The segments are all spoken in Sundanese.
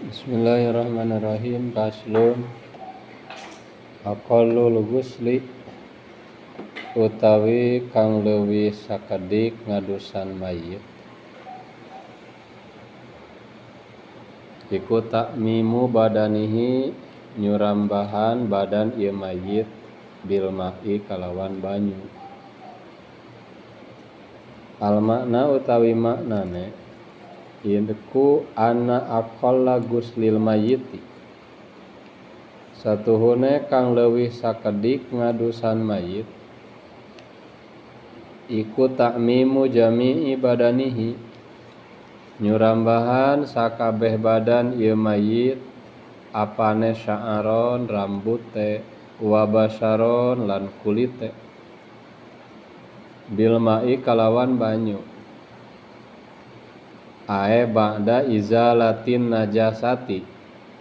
Bismillahirrahmanirrahim. Faslun aqallul ghusli utawi kang leuwih sakedik ngadusan mayit iku takmimu badanihi nyurambahan badan ieu mayit bil ma'i kalawan banyu. Al makna utawi maknane iku anna aqalla ghuslil mayyiti satuhune kang leuwih sakedik ngadusan mayit iku ta'mimu jami'i badanihi nyurambahan sakabeh badan ieu mayit apane sya'aron rambut teh wa basyaron lan kulit teh bil ma'i kalawan banyu ae ba'da izalatin najasati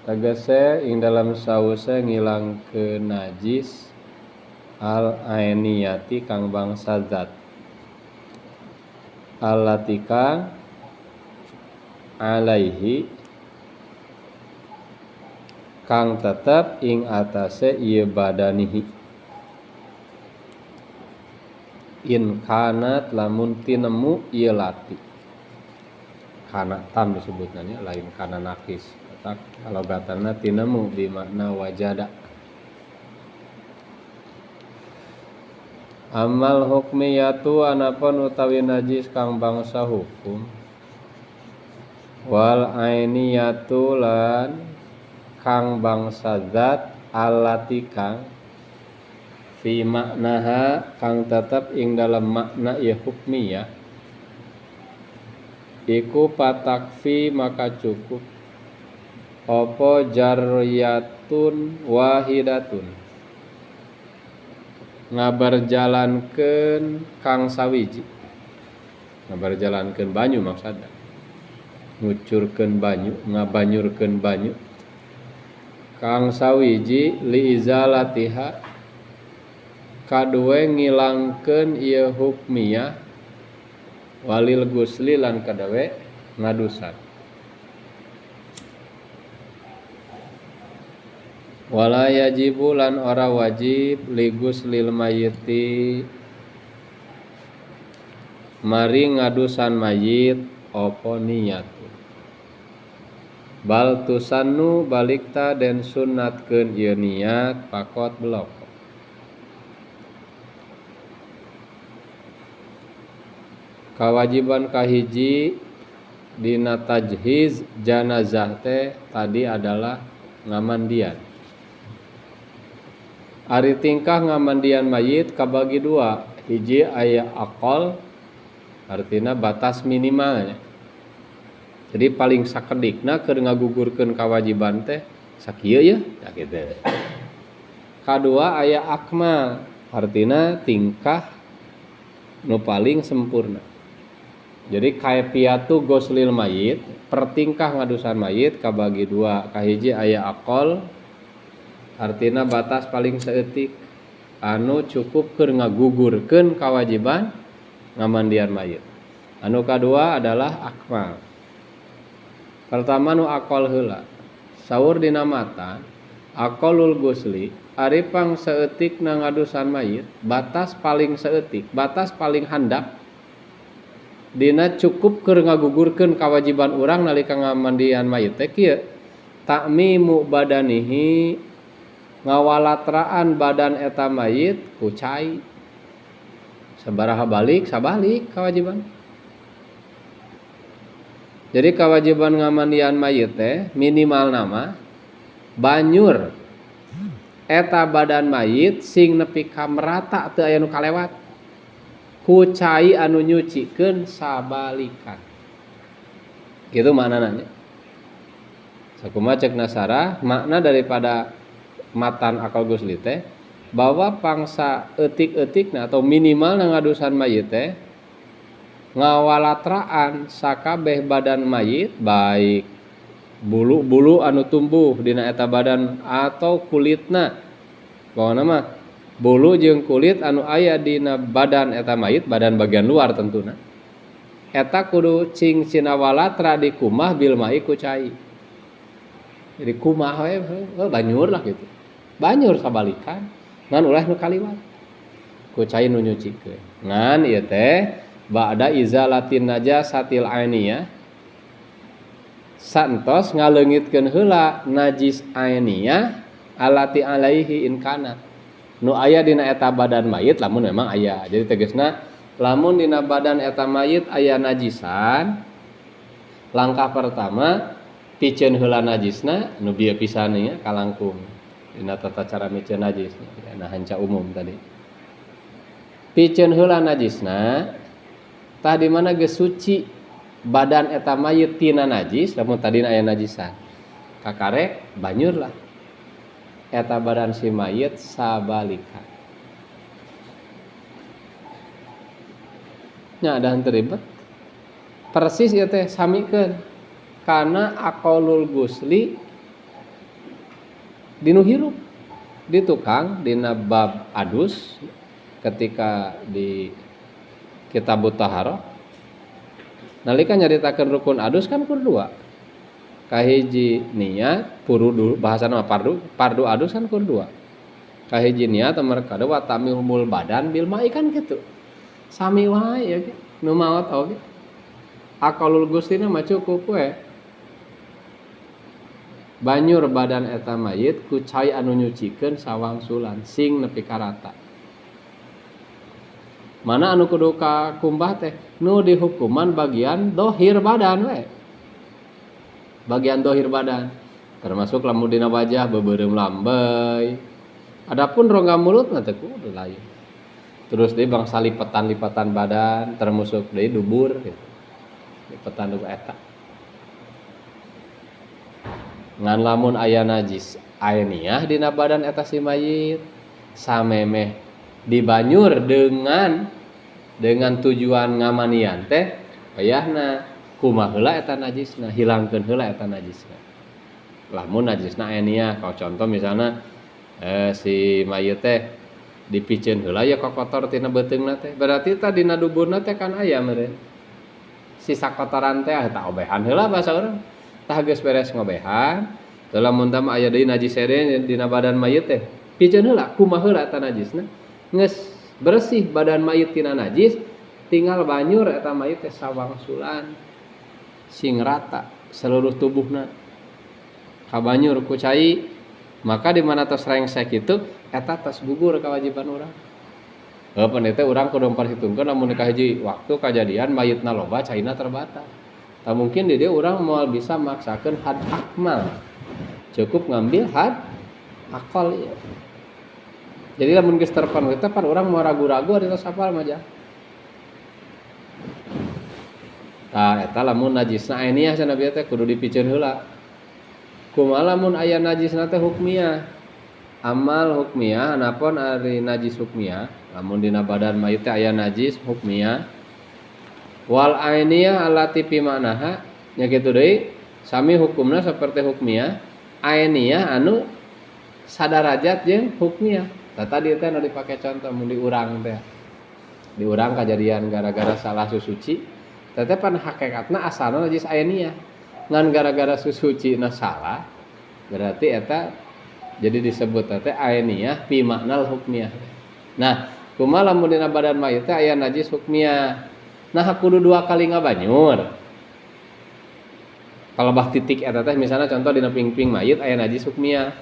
tegese ing dalam sause ngilangkeun najis al ainiyati kang bangsa zat alatika alaihi kang tetep ing atase ieu badanihi in kanat lamun tinemu ieu lati kana tam disebutnya lain kana nakis tak kalau gatana tinemu di makna wajada. Amal hukmiyatu anapun utawi najis kang bangsa hukum wal ainiyatu lan kang bangsa zat allati kang fi maknaha kang tetep ing dalam makna ieu hukmiyah iku patakfi maka cukup apa jarriyatun wahidatun ngabarjalankeun kang sawiji ngabarjalankeun banyu maksudna ngucurkeun banyu ngabanyurkeun banyu kang sawiji li izalatiha kadue ngilangkeun ieu hukmiyah walil gusli lan kadawe ngadusan wala yajibu lan ora wajib li guslil mayyiti mari ngadusan mayit apa niyatu bal tusannu balikta den sunnatkeun ieu niat pakot belok kawajiban kahiji dina tajhiz janazah teh tadi adalah ngamandian. Ari tingkah ngamandian mayit kabagi dua, hiji aya aqal artina batas minimalnya. Jadi paling sakedikna keur ngagugurkeun kawajiban teh sakieu ya kitu. Kadua aya akmal artina tingkah nu paling sempurna. Jadi kaifiatu ghuslil mayit pertingkah ngadusan mayit kabagi dua, kahiji aya aqal artina batas paling saeutik anu cukup keur ngagugurkeun kawajiban ngamandian mayit. Anu kadua adalah akmal. Pertama nu aqal heula saur dina matan aqalul ghusli ari pang saeutik na ngadusan mayit batas paling saeutik batas paling handap dina cukup keur ngagugurkeun kawajiban urang nalika ngamandian mayit teh kieu takmimu badanihi ngawalatraan badan eta mayit ku cai sabaraha balik sabalik kawajiban. Jadi kawajiban ngamandian mayit teh minimal nama banyur eta badan mayit sing nepi ka merata teu aya nu kalewat ku cai anu nyucikeun sabalikan. Gitu maknana nya. Sakumaha ceuk Nasara makna daripada matan aqal ghusli teh bahwa pangsa eutik-eutikna atau minimal na ngadusan mayit teh ngawalatraan sakabeh badan mayit baik bulu-bulu anu tumbuh dina eta badan atau kulitna. Pokona mah bulu jeung kulit anu aya dina badan eta mayit, badan bagian luar tentuna. Eta kudu cing cina walatra dikumah bil mai ku cai. Jadi kumaha we banyur lah gitu. Banyur sabalikan ngan ulah nu kaliwat. Ku cai nu nyucikeun. Ngan ieu teh ba'da izalatin najasatil ainiyah santos ngaleungitkeun heula najis ainiyah alati alaihi in kana. Nu aya dina eta badan mayit lamun memang aya. Jadi tegasna lamun dina badan eta mayit aya najisan, langkah pertama piceun heula najisna nu bieu pisan nya kalangkung dina tata cara miceun najis nah hanca umum tadi. Piceun heula najisna tah di mana geus suci badan eta mayit tina najis lamun tadina aya najisan. Kakarek banyur lah eta badan si mayit sabalika. Nya ada henteu ribet. Persis ieu teh samikeun kana aqalul gusli dinu hirup di tukang dina bab adus ketika di kitabut taharah nalika nyaritakeun rukun adus kan kudu dua. Kahiji niat purudu bahasana mah fardu adus kan kudu dua. Kahiji niat nomor kadua tamimul badan bil mai kan kitu. Sami wae ya nu maot oge. Aqalul guslina mah cukup we. Banyur badan eta mayit ku cai anu nyucikeun sawangsulan sing nepi ka rata. Mana anu kudu kakumbah teh nu dihukuman bagian dohir badan we. Bagian dohir badan termasuk lamun dina wajah beubeureumm lambei. Adapun rongga mulut mah teu kudu lain. Terus deui bangsa lipatan-lipatan badan termasuk deui dubur gitu. Lipatan dubur eta. Ngan lamun aya najis ainiyah dina badan eta si mayit samemeh dibanyur dengan tujuan ngamanian teh ayahna kumaha heula eta najisna hilangkeun heula eta najisna. Lamun najisna ainiyah kalau contoh misalna si mayit teh dipiceun heula ya kokotor tina beuteungna teh berarti tah dina duburna teh kan aya meureun sisa kotoran teh eta obehan heula bahasa urang. Tah geus beres ngobehan teu lamun tah aya deui najis sere dina badan mayit teh piceun heula kumaha heula eta najisna geus bersih badan mayit tina najis tinggal banyur eta mayit teh sawangsulan sing rata seluruh tubuhna kabanyur ku cai maka di mana tos rengsek itu eta tos gugur kewajiban urang. Heupeun teh urang kudu memperhitungkeun lamun kahiji waktu kajadian mayitna loba caina terbatas. Tak mungkin di dia orang mau bisa maksakan had akmal, cukup ngambil had akal ya. Jadi lamun geus terpenuh teh pan urang mau ragu-ragu ari tos hafal mah jah. Tah eta lamun najisna ainiyah cenah bieu teh kudu dipiceun heula. Kumaha lamun aya najisna teh hukmiyah. Amal hukmiyah anapun ari najis hukmiyah, lamun dina badan mayit teh aya najis hukmiyah. Wal ainiyah allati fi ma'naha nya kitu deui sami hukumna seperti hukmiyah ainiyah anu sadarajat jeung hukmiyah. Tah tadi teh anu dipake contoh mun di urang teh. Di urang kajadian gara-gara salah susuci, teh pan hakikatna asalna najis ainiyah. Ngan gara-gara susucina salah berarti eta jadi disebut teh ainiyah fi ma'nal hukmiyah. Nah, kumaha lamun dina badan mayit teh aya najis hukmiyah. Nah kudu dua kali ngabanyur. Kalau bah titik eta teh misalnya contoh dina pingping mayit aya najis hukmiyah.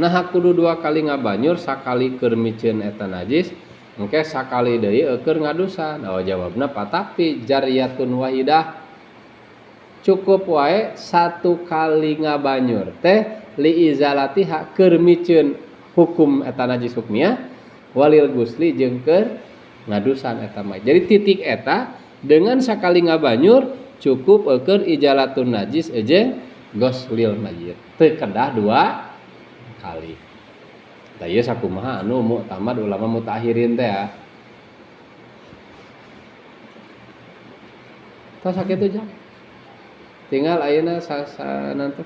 Nah kudu dua kali ngabanyur sakali keur miceun eta najis, engke sakali deui keur ngadusan. Oh jawabna patapi jariyatun wahidah. Cukup wae satu kali ngabanyur teh li izalatiha keur miceun hukum eta najis hukmiyah walil gusli jeung keur ngadusan eta mayit. Jadi titik eta dengan sakali ngabanyur cukup eukeun ijalatun najis jeung goslil mayit. Teu kedah dua kali. Da ieu sakumaha anu mu'tamad ulama mutaakhirin teh ya. Tos sakitu jang. Tinggal ayeuna nanti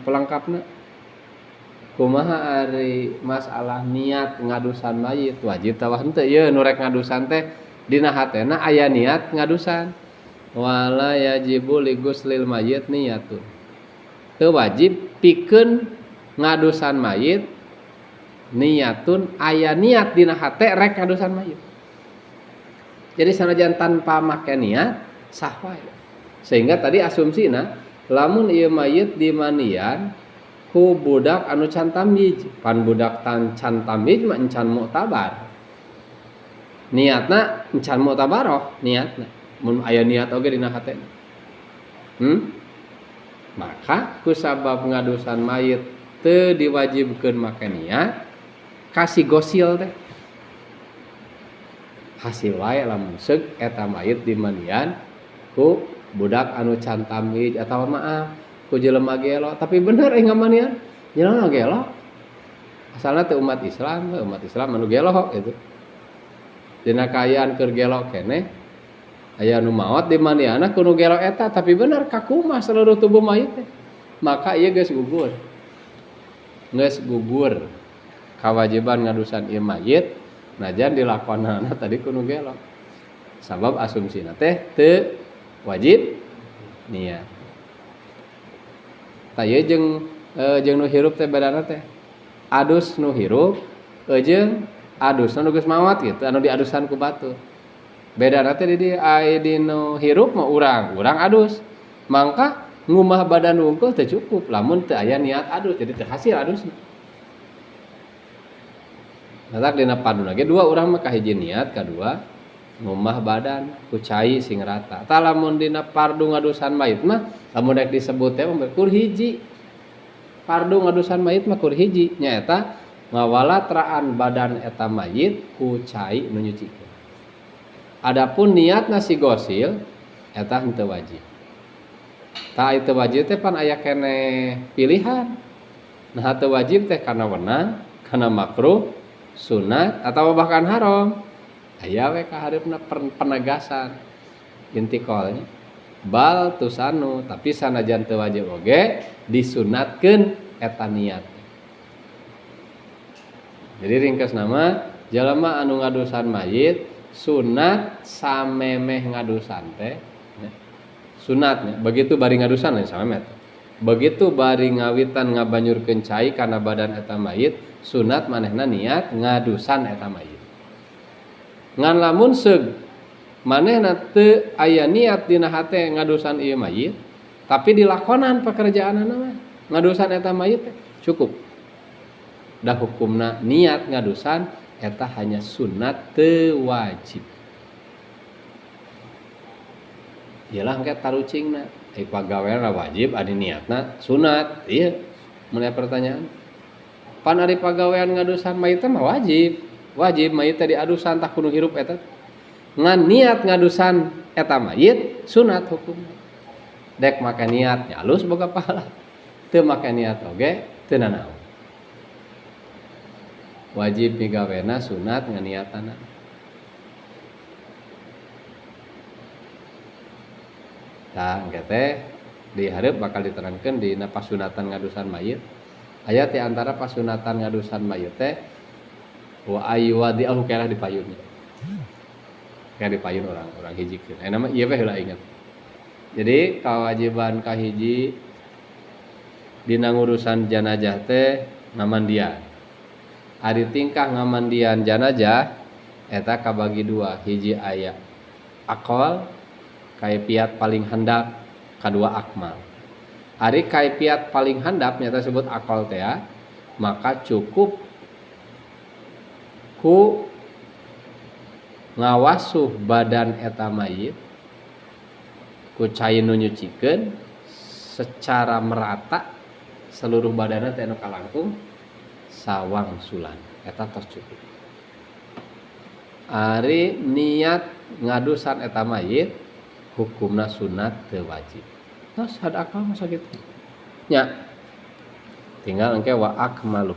pelengkapna. Kumaha ari masalah niat ngadusan mayit wajib tawah henteu ieu nu rek ngadusan teh dina hatena aya niat ngadusan wala yajibu li guslil mayit niyatun teu wajib pikeun ngadusan mayit niatun aya niat dina hate rek ngadusan mayit. Jadi sanajan tanpa make niat sah wae. Sehingga tadi asumsina lamun ieu mayit dimandian ku budak anu can tamyiz, pan budak can tamyiz mah encan mu'tabar. Niatna encan mu'tabaroh niatna. Mun aya niat oge dina hatena. Maka kusabab ngadusan mayit teu diwajibkeun make niat, kasih gosil teh. Hasil wae lamun seug eta mayit dimandian ku budak anu can tamyiz atawa maaf ku jelema gelo, tapi bener ngamandian jelema gelo. Asalna teu umat Islam anu gelo gitu. Dina kaayaan keur gelo keneh aya nu maot dimandianna ku nu gelo eta, tapi bener kakumah seluruh tubuh mayit teh. Maka ieu geus gugur. Geus gugur kawajiban ngadusan ieu mayit najan dilakonana tadi ku nu gelo. Sabab asumsina teh teu wajib niat. Tah ieu jeung nu hirup teh bedana teh. Adus nu hirup jeung adus nu geus maot gitu, anu diadusan ku batur. Bedana teh di nu hirup mah urang adus. Mangka ngumah badan wungkul teh cukup lamun teu aya niat adus, jadi teu hasil adusna. Matak dina paduna ge dua urang mah kahiji niat, kadua ngumah badan ku cai sing rata. Tah lamun dina fardu ngadusan mayit mah lamun rek disebut teh kur hiji. Fardu ngadusan mayit mah kur hiji nyaeta ngawalatraan badan eta mayit ku cai nu nyucikeun. Adapun niat nasi gosil eta henteu wajib. Tah itu wajib teh pan aya keneh pilihan. Nah teu wajib teh kana wenang, kana makruh, sunat atau bahkan haram. Aya we ka hareupna penegasan intiqolnya. Bal tusanu, tapi sanajan teu wajib oge disunatkeun eta niat. Jadi ringkas nama jalema anu ngadusan mayit sunat samemeh ngadusan teh sunatnya begitu bari ngadusan lain samemeh. Begitu bari ngawitan ngabanyurkeun cai kana badan eta mayit sunat manehna niat ngadusan eta mayit. Ngan lamun seug manehna teu aya niat dina hate ngadusan ieu mayit tapi dilakonan pekerjaanna mah ngadusan eta mayit cukup. Da hukumna niat ngadusan eta hanya sunat teu wajib. Iyalah engke tarucingna ai pagawean wajib adi niatna sunat. Ieu mun aya pertanyaan. Pan ari pagawean ngadusan mayit mah wajib. Wajib mayit teh diadusan tah kudu hirup eta. Ngan niat ngadusan eta mayit sunat hukumna. Dek make niat nya alus boga pahala. Teu make niat oge teu nanaon. Wajib migawena sunat nganiatana. Tah engke teh di hareup bakal diterangkeun dina pasunatan ngadusan mayit. Aya ti antara pasunatan ngadusan mayit teh wa ayyuwadi au kalah dipayun. Kayak dipayun orang hijikeun. Aya nama ieu we heula inget. Jadi kewajiban kahiji dina ngurusan janazah teh ngamandian. Ari tingkah ngamandian janazah eta kabagi dua, hiji aya aqal kaifiat paling handap, kadua akmal. Ari kaifiat paling handap nyata sebut aqal teh maka cukup ku ngawasuh badan eta mayit ku cai nu nyucikeun secara merata seluruh badanna teh anu kalangkung sawang sulan eta tos cukup. Ari niat ngadusan eta mayit hukumna sunat teu wajib. Tos had akal masa kitu. Nya tinggal engke wa akmaluh